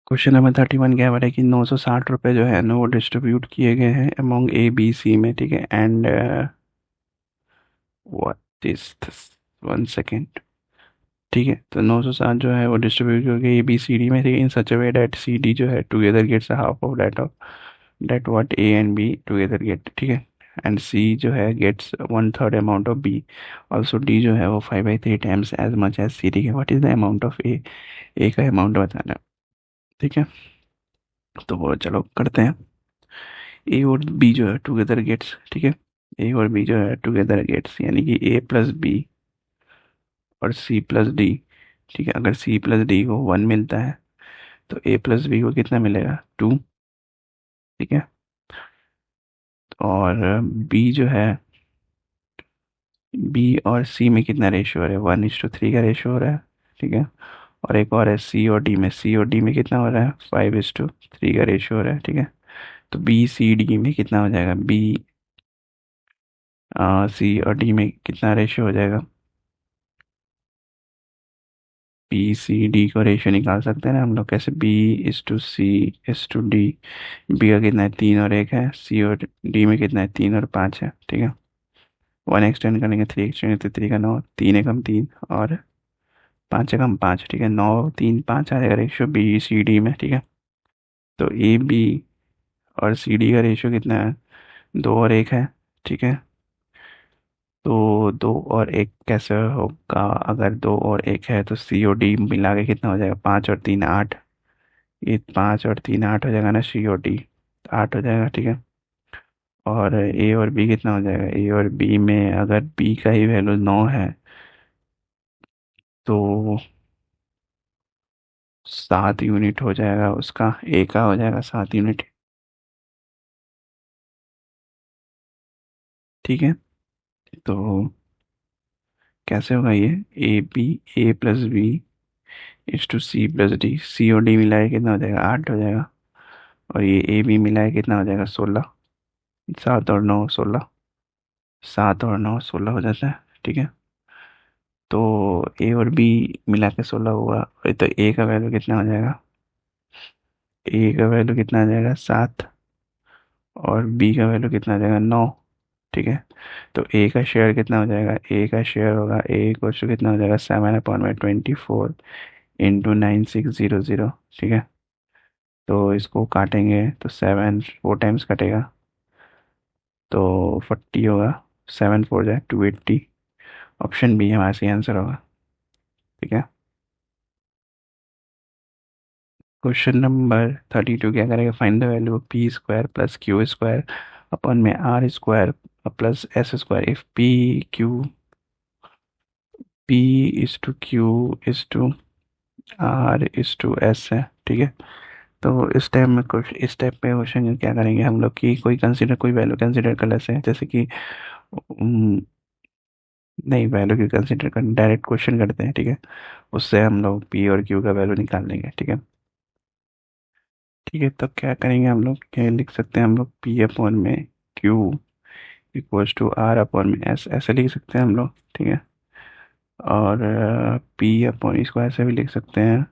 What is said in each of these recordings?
Question number 31 क्या है कि 960 रुपये जो है ना वो डिस्ट्रीब्यूट किए गए हैं अमोंग ए बी सी में, ठीक है। And what is this, 1 second, ठीक है। तो 960 जो है वो डिस्ट्रीब्यूट हो गए ए बी सी डी में, ठीक है, इन सच अ वे दैट सी डी जो है together gets a half of that what A and B together get, ठीक है। एंड सी जो है gets 1/3 amount of B. Also D जो है वो 5/3 times as much as C, ठीक है। What is the amount of A, A का अमाउंट बताना है, ठीक है। तो वो चलो करते हैं। ए और बी जो है टुगेदर गेट्स, ठीक है। ए और बी जो है टुगेदर गेट्स यानी कि ए प्लस बी और सी प्लस डी, ठीक है। अगर सी प्लस डी को 1 मिलता है तो ए प्लस बी को कितना मिलेगा, 2, ठीक है। और बी जो है, बी और सी में कितना रेशियो हो रहा है, 1:3 का रेशियो हो रहा है, ठीक है। और एक और है सी और डी में, सी और डी में कितना हो रहा है, 5:3 का रेशियो हो रहा है, ठीक है। तो बी सी डी में कितना हो जाएगा, बी सी और डी में कितना रेशियो हो जाएगा, बी सी डी को रेशियो निकाल सकते हैं ना हम लोग, कैसे, B is to C is to D. B का कितना है, 3 और 1 है, सी और डी में कितना है, 3 और 5 है, ठीक है। 1 एक्सटेंड करेंगे, 3 एक्सटेंड तो 3 का 9, 3 एकम 3 और 5 एकम 5, ठीक है। 9 3 5 आ जाएगा रेशियो बी सी डी में, ठीक है। तो ए बी और सी डी का रेशियो कितना है, 2 और 1 है, ठीक है। तो 2 और 1 कैसे होगा, अगर 2 और 1 है तो सी और डी मिला के कितना हो जाएगा, 5 और 3 8। ये 5 और 3 8 हो जाएगा ना, सी और डी 8 हो जाएगा, ठीक है। और ए और बी कितना हो जाएगा, ए और बी में अगर बी का ही वैल्यू 9 है तो 7 यूनिट हो जाएगा उसका, ए का हो जाएगा 7 यूनिट, ठीक है। तो कैसे होगा ये, A B, A plus B is to C plus D, C और डी मिलाए कितना हो जाएगा, 8 हो जाएगा। और ये ए बी मिलाए कितना हो जाएगा, 16। 7 और 9 16, 7 और 9 16 हो जाता है, ठीक है। तो ए और बी मिला के 16 हुआ, तो ए का वैल्यू कितना हो जाएगा, ए का वैल्यू कितना आ जाएगा, 7। और बी का वैल्यू कितना आ जाएगा, 9, ठीक है। तो ए का शेयर कितना हो जाएगा, ए का शेयर होगा, ए इक्वल्स टू कितना हो जाएगा, 7/24 इंटू 9600, ठीक है। तो इसको काटेंगे तो 7 4 टाइम्स कटेगा तो 40 होगा, 7 4 जाए 280। ऑप्शन बी हमारा सही आंसर होगा, ठीक है। क्वेश्चन नंबर 32 क्या करेगा, find the value of P square plus Q square upon में R square plus S square if P is to Q is to R is to S है, ठीक है। तो इस टाइम में कुछ इस टाइप पे क्वेश्चन क्या करेंगे हम लोग कि कोई वैल्यू कंसिडर कर लेते हैं, जैसे कि नहीं, वैल्यू की कंसिडर कर, डायरेक्ट क्वेश्चन करते हैं, ठीक है। उससे हम लोग पी और क्यू का वैल्यू निकाल लेंगे, ठीक है। ठीक है, तो क्या करेंगे हम लोग, क्या लिख सकते हैं हम लोग, पी अपॉन में Q equals to R upon में एस, ऐसे लिख सकते हैं हम लोग, ठीक है। और पी अपॉन इसको ऐसे भी लिख सकते हैं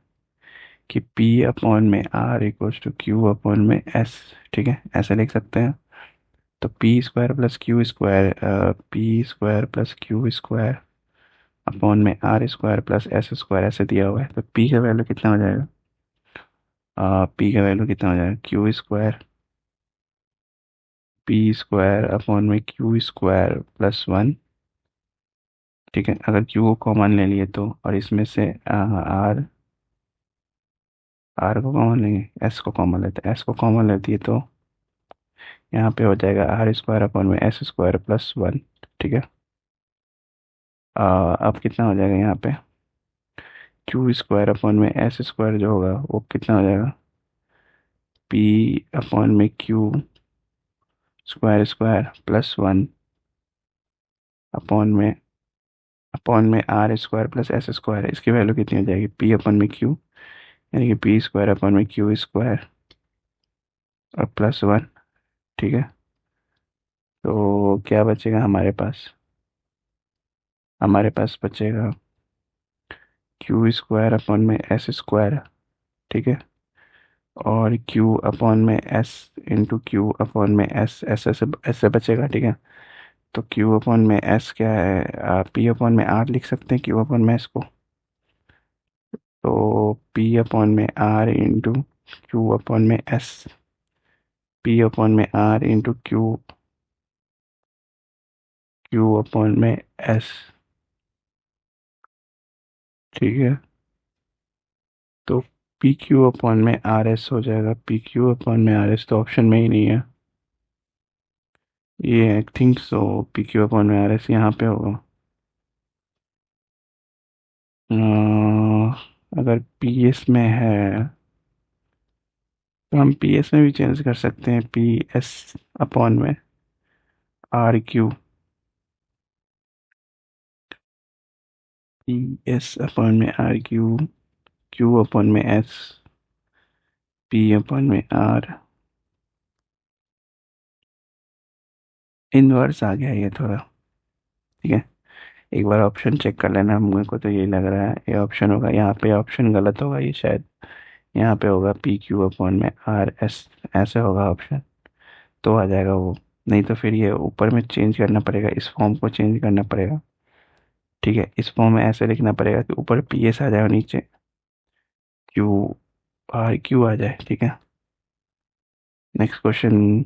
कि पी अपॉन में R equals to Q upon में एस, ठीक है, ऐसे लिख सकते हैं। तो P square plus Q square, P square plus Q square upon में R square plus S square ऐसे दिया हुआ है, तो पी का वैल्यू कितना हो जाएगा, पी का वैल्यू कितना हो जाएगा, Q square, P square upon में क्यू स्क्वायर +1, ठीक है। अगर क्यू को कॉमन ले लिए तो, और इसमें से आर, आर को कॉमन लेंगे, एस को कॉमन लेते हैं, एस को कॉमन लेती है तो यहाँ पे हो जाएगा आर स्क्वायर अपॉन में एस स्क्वायर +1, ठीक है। अब कितना हो जाएगा यहाँ पे, क्यू स्क्वायर अपॉन में एस स्क्वायर जो होगा वो कितना हो जाएगा, पी अपॉन में क्यू स्क्वायर स्क्वायर +1 अपॉन में R square plus S square, इसकी वैल्यू कितनी हो जाएगी, पी अपॉन में क्यू, यानी कि पी स्क्वायर अपॉन में क्यू स्क्वायर और +1, ठीक है। तो क्या बचेगा हमारे पास, हमारे पास बचेगा क्यू स्क्वायर अपॉन में एस स्क्वायर, ठीक है। और क्यू अपॉन में एस इंटू क्यू अपॉन में एस, ऐसे ऐसे बचेगा, ठीक है। तो क्यू अपॉन में एस क्या है, पी अपॉन में आर लिख सकते हैं क्यू अपॉन में एस को। तो पी अपॉन में आर इंटू क्यू अपॉन में एस, पी अपॉन में R into Q, Q upon में एस, ठीक है। तो पी क्यू अपॉन में आर एस हो जाएगा, पी क्यू अपॉन में आर एस तो ऑप्शन में ही नहीं है, ये I think so P Q upon में आर एस यहाँ पे होगा। अगर पी एस में है तो हम पी एस में भी चेंज कर सकते हैं, पी एस अपॉन में R Q, P S upon में आर क्यू, क्यू अपॉन में एस, पी अपॉन में आर। इनवर्स आ गया ये थोड़ा, ठीक है। एक बार ऑप्शन चेक कर लेना, मेरे को तो यही लग रहा है ये ऑप्शन होगा, यहाँ पे ऑप्शन गलत होगा ये शायद, यहाँ पे होगा पी क्यू अपॉन में आर एस, ऐसे होगा ऑप्शन, तो आ जाएगा वो। नहीं तो फिर ये ऊपर में चेंज करना पड़ेगा, इस फॉर्म को चेंज करना पड़ेगा, ठीक है। इस फॉर्म में ऐसे लिखना पड़ेगा कि ऊपर पी एस आ जाए और नीचे क्यू आर क्यू आ जाए, ठीक है। Next question.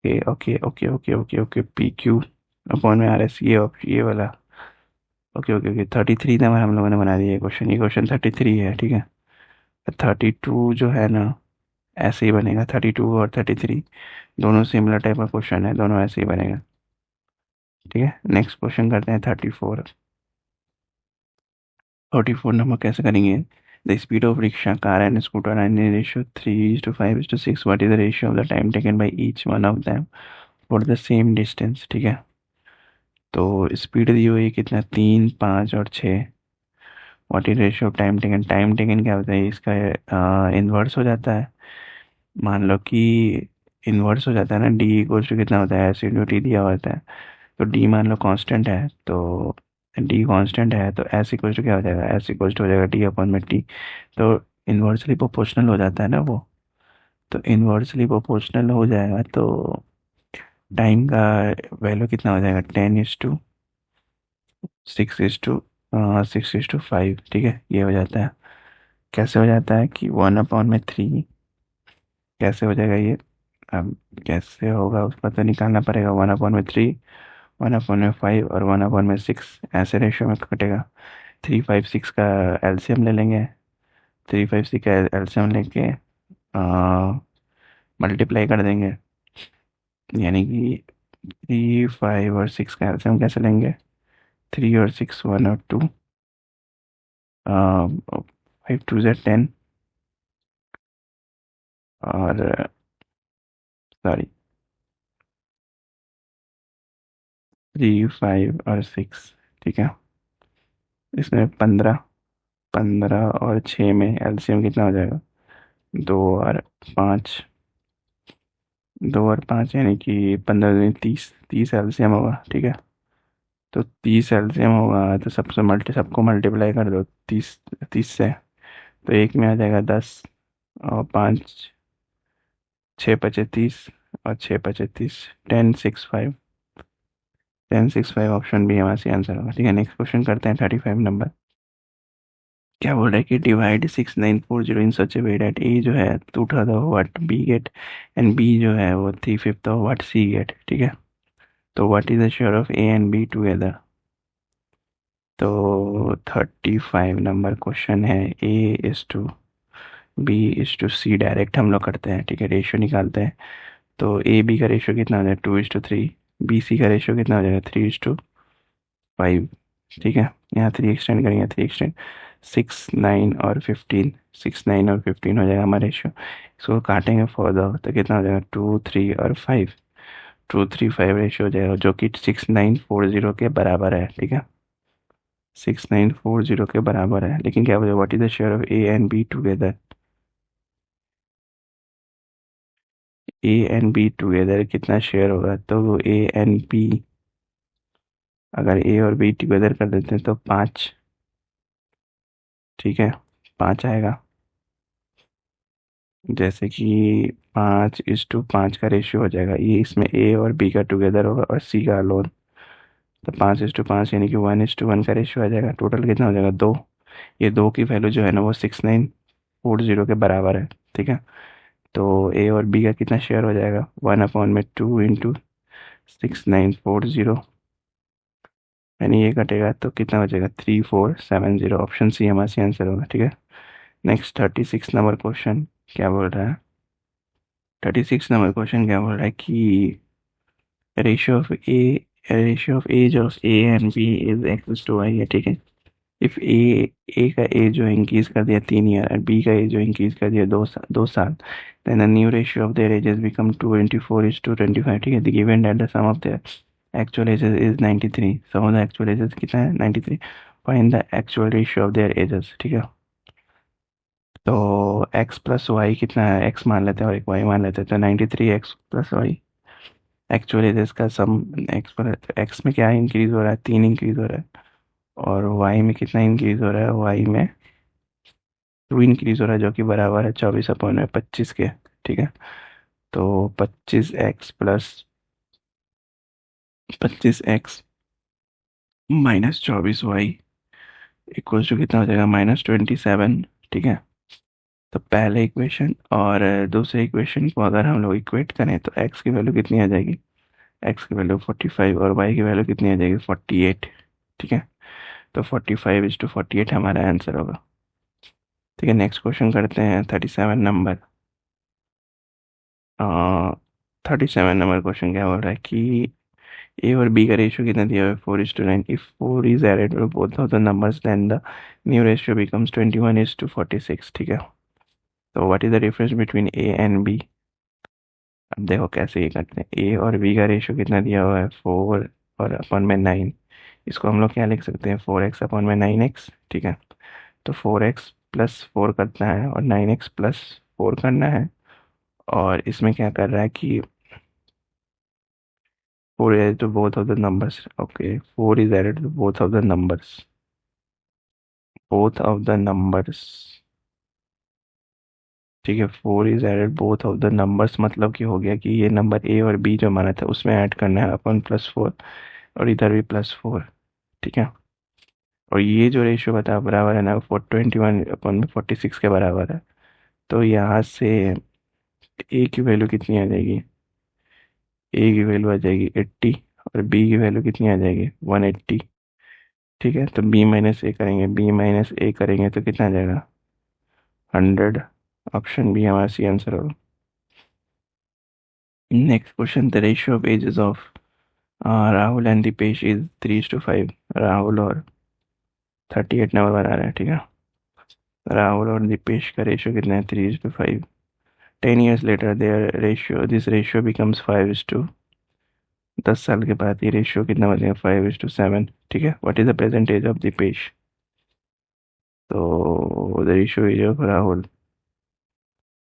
Okay okay okay okay okay okay, P Q upon में आर एस, ये वाला। ओके ओके ओके, 33 नंबर हम लोगों ने बना दिया ये क्वेश्चन 33 है, ठीक है। 32 जो है ना, ऐसे ही बनेगा, 32 और 33 दोनों सिमिलर टाइप का क्वेश्चन है, दोनों ऐसे ही बनेगा, ठीक है। नेक्स्ट क्वेश्चन करते हैं 34। 34 नंबर कैसे करेंगे। The speed of rickshaw, car and scooter are in ratio 3:5:6, what is the ratio of the time taken by each one of them for the same distance, ठीक है। तो स्पीड दी हुई है कितना, 3, 5 और 6। What is ratio of time taken, time taken क्या होता है इसका, इन्वर्स हो जाता है। मान लो कि इन्वर्स हो जाता है ना, डी इक्वल्स टू कितना होता है, एस इंटू टी दिया होता है। तो डी मान लो कांस्टेंट है, तो डी कांस्टेंट है तो एस इक्वल्स टू क्या हो जाएगा, एस इक्वल्स टू हो जाएगा टी अपॉन में टी। तो इन्वर्सली प्रोपोर्शनल हो जाता है ना वो, तो इन्वर्सली प्रोपोर्शनल हो जाएगा तो टाइम का वैल्यू कितना हो जाएगा, 10:6:6:5, 6:5, ठीक है। ये हो जाता है, कैसे हो जाता है कि 1/3, कैसे हो जाएगा ये, अब कैसे होगा उसका तो निकालना पड़ेगा। 1/3, 1/5 और 1/6 ऐसे रेशियो में कटेगा। 356 का एलसीएम ले लेंगे, 356 का एलसीएम लेके मल्टीप्लाई कर देंगे, यानी कि 3, 5 और 6 का एलसीएम कैसे लेंगे, 3 और 6, 1 और 2, 5 2 10, और सॉरी 3, 5 और 6, ठीक है। इसमें 15 और 6 में एलसीएम कितना हो जाएगा, 2 और 5, 2 और 5 यानी कि 15 दूनी 30, 30 एलसीएम होगा, ठीक है। तो 30 एलसीएम होगा तो सबको मल्टीप्लाई कर दो 30, 30 से, तो एक में आ जाएगा 10, और 5 6 × 5 = 30, और 6 × 5 = 30, 10 6 5, 10 6 5 ऑप्शन बी हमारा सी आंसर होगा, ठीक है। नेक्स्ट क्वेश्चन करते हैं 35 नंबर। क्या बोल रहा है कि डिवाइड 6940 इन सच ए वे डेट ए जो है 2/3 of what B get, and B जो है वो 3/5 ऑफ व्हाट सी गेट, ठीक है। तो what is the share of A and B together. तो 35 नंबर क्वेश्चन है, A:2 B:C, डायरेक्ट हम लोग करते हैं, ठीक है, रेशियो निकालते हैं। तो ए बी का रेशियो कितना हो जाएगा, 2:3, बी सी का रेशियो कितना हो जाएगा, 3:5, ठीक है। यहाँ 3 एक्सटेंड करेंगे, 3 एक्सटेंड 6 9 और 15, 6 9 और 15 हो जाएगा हमारा रेशियो। इसको काटेंगे फर्दर तो कितना हो जाएगा, 2 3 और 5, 2 3 5 रेशियो हो जाएगा, जो कि 6940 के बराबर है, ठीक है। 6940 के बराबर है, लेकिन क्या बोले, what is the share of A and B together. A and B together कितना शेयर होगा, तो ए एंड बी, अगर ए और बी टुगेदर कर देते हैं तो 5, ठीक है, 5 आएगा। जैसे कि 5:5 का रेशियो हो जाएगा, ये इसमें ए और बी का टुगेदर होगा और सी का अलोन। तो 5:5 यानी कि 1:1 का रेशियो आ जाएगा। टोटल कितना हो जाएगा? 2। ये 2 की वैल्यू जो है ना वो 6940 के बराबर है। ठीक है, तो ए और बी का कितना शेयर हो जाएगा? 1/2 इंटू 6940, यानी ये कटेगा तो कितना हो जाएगा? 3470। ऑप्शन सी हमारा सी आंसर होगा। ठीक है, नेक्स्ट 36 नंबर क्वेश्चन क्या बोल रहा है? 36 नंबर क्वेश्चन क्या बोल रहा है कि ratio of A ratio of age of A and B is X to Y है। ठीक है, इफ ए का एज जो इंक्रीज कर दिया 3 ईयर और बी का एज जो इंक्रीज कर दिया 2 साल, then the new ratio of their ages become 224:25। ठीक है, the given that the sum of their actual ages is 93। Sum of the actual ages कितना है? 93। Find the actual ratio of their ages. ठीक है, तो एक्स प्लस वाई कितना है? X मान लेते हैं और एक वाई मान लेते हैं, तो 93 X plus Y. Actual ages का सम एक्स पर, तो एक्स में क्या इंक्रीज हो रहा है? 3 इंक्रीज हो रहा है। और वाई में कितना इंक्रीज हो रहा है? वाई में 2 इंक्रीज हो रहा है, जो कि बराबर है 24/25 के। ठीक है, तो 25x minus 24y equal to कितना हो जाएगा? -27। ठीक है, तो पहले इक्वेशन और दूसरे इक्वेशन को अगर हम लोग इक्वेट करें तो x की वैल्यू कितनी आ जाएगी? x की वैल्यू 45 और y की वैल्यू कितनी आ जाएगी? 48। ठीक है, तो 45:48 हमारा आंसर होगा। ठीक है, नेक्स्ट क्वेश्चन करते हैं 37 नंबर। 37 नंबर क्वेश्चन क्या बोल रहा है कि ए और बी का रेशियो कितना दिया हुआ है? 4:9। If 4 is added to both of the numbers then the new ratio becomes 21:46। ठीक है, तो what is the difference between A and B? अब देखो कैसे ये करते हैं। ए और बी का रेशियो कितना दिया हुआ है? 4 और अपन में 9। इसको हम लोग क्या लिख सकते हैं? 4x अपन में 9x। ठीक है, तो 4x+4 करना है और 9x+4 करना है। और इसमें क्या कर रहा है कि 4 is to both of the numbers. Okay, 4 is added to both of the numbers. Both of the numbers. ठीक है, 4 is added both of the numbers मतलब कि हो गया कि ये नंबर ए और बी जो माना था उसमें ऐड करना है अपन +4 और इधर भी +4। ठीक है, और ये जो रेशियो बता बराबर है ना 421/46 के बराबर है। तो यहाँ से ए की वैल्यू कितनी आ जाएगी? ए की वैल्यू आ जाएगी 80 और बी की वैल्यू कितनी आ जाएगी? 180। ठीक है, तो बी माइनस ए करेंगे तो कितना आ जाएगा? 100। ऑप्शन बी हमारा सी आंसर होगा। Next question, the ratio of ages of Rahul and Deepesh is 3:5। Rahul और 38 नंबर बना रहे हैं। ठीक है, राहुल और दीपेश का रेशियो कितना है? 3:5। 10 years later this ratio becomes 5:। 10 साल के बाद ये रेशियो कितना बनेगा? 5:7। ठीक है, what is the present age of Dipesh? तो the ratio age of Rahul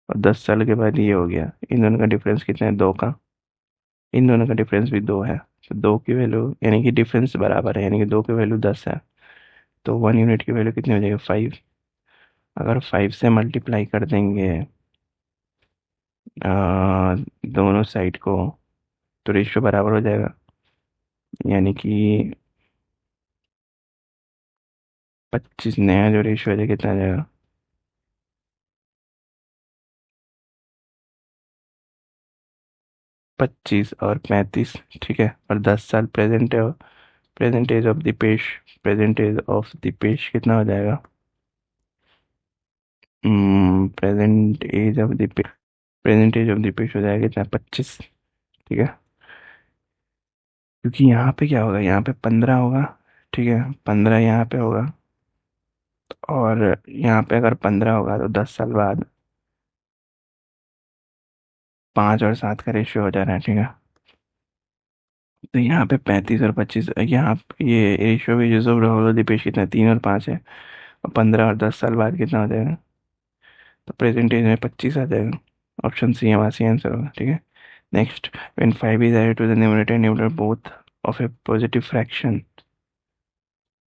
और 10 साल के बाद ये हो गया। इन दोनों का डिफरेंस कितना है? 2 का। इन दोनों का डिफरेंस भी 2 है, तो 2 की वैल्यू यानी कि डिफरेंस बराबर है, यानी कि 2 की वैल्यू 10 है। तो 1 यूनिट की वैल्यू कितनी हो जाएगी? 5। अगर 5 से मल्टीप्लाई कर देंगे दोनों साइड को तो रेशियो बराबर हो जाएगा, यानी कि 25 नया जो रेशियो है कितना आ जाएगा? 25 और 35। ठीक है, और 10 साल present age of Deepesh. Present age of Deepesh कितना हो जाएगा? Present age of Deepesh present age of Deepesh हो जाएगा कितना? 25। ठीक है, क्योंकि यहाँ पे क्या होगा? यहाँ पे 15 होगा। ठीक है, 15 यहाँ पे होगा और यहाँ पे अगर 15 होगा तो 10 साल बाद 5 और 7 का रेशियो हो जा रहा है। ठीक है, तो यहाँ पे 35 और 25, यहाँ ये रेशियो भी जो राहुल दीपेश कितना है? 3 और 5 है। और 15 और 10 साल बाद कितना हो जाएगा? तो प्रेजेंट एज में 25 आ जाएगा। ऑप्शन सी हमारा सी आंसर होगा। ठीक है, next, when 5 is added to the numerator and numerator both of a positive fraction.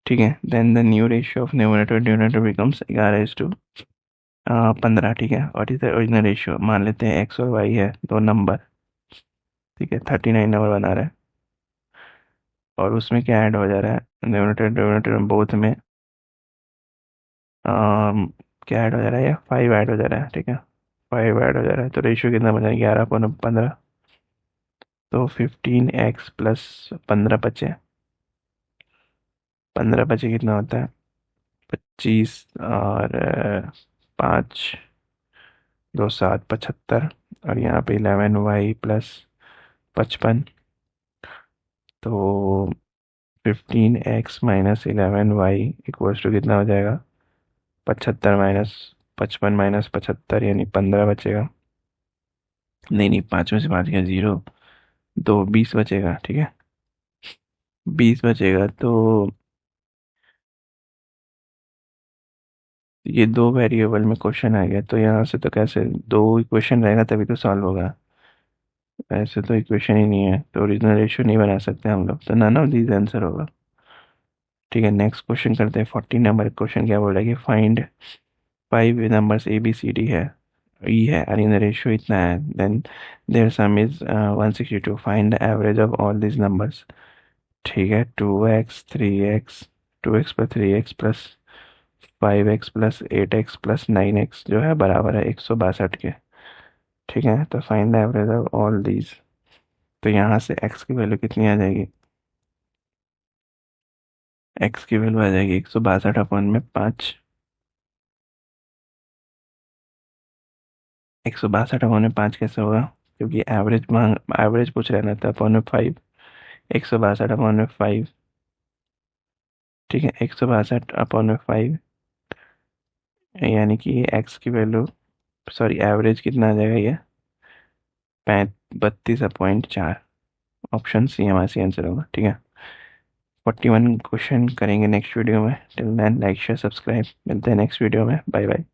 ठीक है, then the new ratio of numerator becomes 11:। 15, ठीक है। और इधर ओरिजिनल रेशियो मान लेते हैं एक्स और वाई है, दो नंबर, ठीक है। 39 नंबर बना रहा है, और उसमें क्या ऐड हो जा रहा है, न्यूमरेटर डिनोमिनेटर बोथ में क्या ऐड हो जा रहा है, 5 ऐड हो जा रहा है, ठीक है। 5 ऐड हो जा रहा है, तो रेशियो कितना बचा, 11/15। तो 15x प्लस 15 बचे, 15 बचे कितना होता है, 25, और 5, 2 7 75, और यहाँ पे 11y प्लस 55। तो 15x minus 11y equals to कितना हो जाएगा, 75 माइनस 55 माइनस 75, यानी 15 बचेगा। नहीं नहीं, 5 में से 5 गया 0, तो 20 बचेगा, ठीक है। 20 बचेगा, तो ये दो वेरिएबल में क्वेश्चन आ गया, तो यहाँ से तो कैसे, दो इक्वेशन रहेगा तभी तो सॉल्व होगा। ऐसे तो इक्वेशन ही नहीं है, तो ओरिजिनल रेशियो नहीं बना सकते हम लोग, तो नन ऑफ दीज आंसर होगा। ठीक है, नेक्स्ट क्वेश्चन करते हैं। 14 नंबर क्वेश्चन क्या बोल रहा है कि find 5 numbers A B C D है, ई है, और इन रेशियो इतना है, then their sum is 162, find the average of all this numbers. ठीक है, 2x 3x, 2x plus 3x plus 5x plus 8x plus 9x जो है बराबर है 162 के। ठीक है, तो find the average of all these. तो यहाँ से x की वैल्यू कितनी आ जाएगी, x की वैल्यू आ जाएगी 162/5। 162/5 कैसे होगा, क्योंकि एवरेज पूछ रहे ना, तो अपॉन में 5, 162/5। ठीक है, 162/5, यानी कि एक्स की वैल्यू, सॉरी एवरेज कितना आ जाएगा ये, 32.4। ऑप्शन सी हमारा सी आंसर होगा, ठीक है। 41 क्वेश्चन करेंगे नेक्स्ट वीडियो में। Till then like share subscribe, मिलते हैं नेक्स्ट वीडियो में, बाय बाय।